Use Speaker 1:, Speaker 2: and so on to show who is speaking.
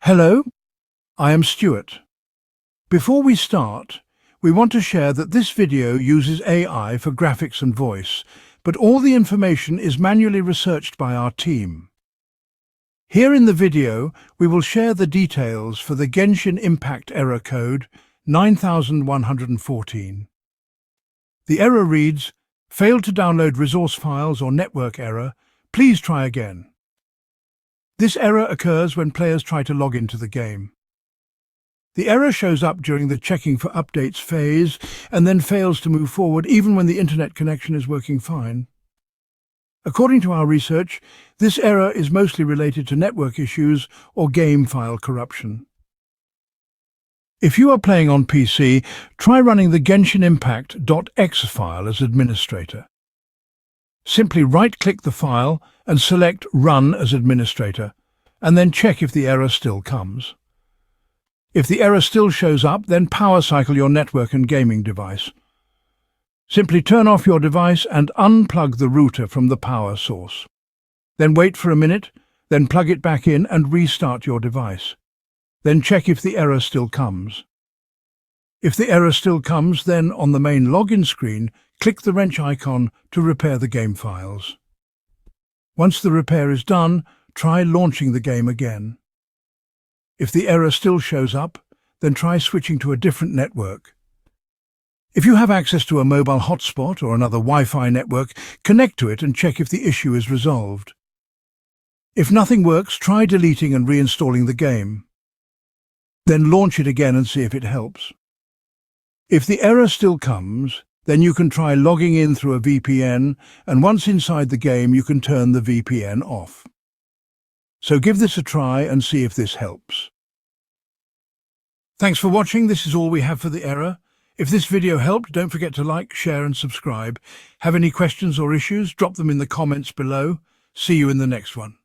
Speaker 1: Hello, I am Stuart. Before we start, we want to share that this video uses AI for graphics and voice, but all the information is manually researched by our team. Here in the video, we will share the details for the Genshin Impact error code 9114. The error reads, "Failed to download resource files or network error. Please try again." This error occurs when players try to log into the game. The error shows up during the checking for updates phase and then fails to move forward even when the internet connection is working fine. According to our research, this error is mostly related to network issues or game file corruption. If you are playing on PC, try running the Genshin Impact.exe file as administrator. Simply right-click the file and select Run as administrator, and then check if the error still comes. If the error still shows up, then power cycle your network and gaming device. Simply turn off your device and unplug the router from the power source. Then wait for a minute, then plug it back in and restart your device. Then check if the error still comes. If the error still comes, then on the main login screen, click the wrench icon to repair the game files. Once the repair is done, try launching the game again. If the error still shows up, then try switching to a different network. If you have access to a mobile hotspot or another Wi-Fi network, connect to it and check if the issue is resolved. If nothing works, try deleting and reinstalling the game. Then launch it again and see if it helps. If the error still comes, then you can try logging in through a VPN, and once inside the game you can turn the VPN off. So give this a try and see if this helps. Thanks for watching. This is all we have for the error. If this video helped, don't forget to like, share and subscribe. Have any questions or issues? Drop them in the comments below. See you in the next one.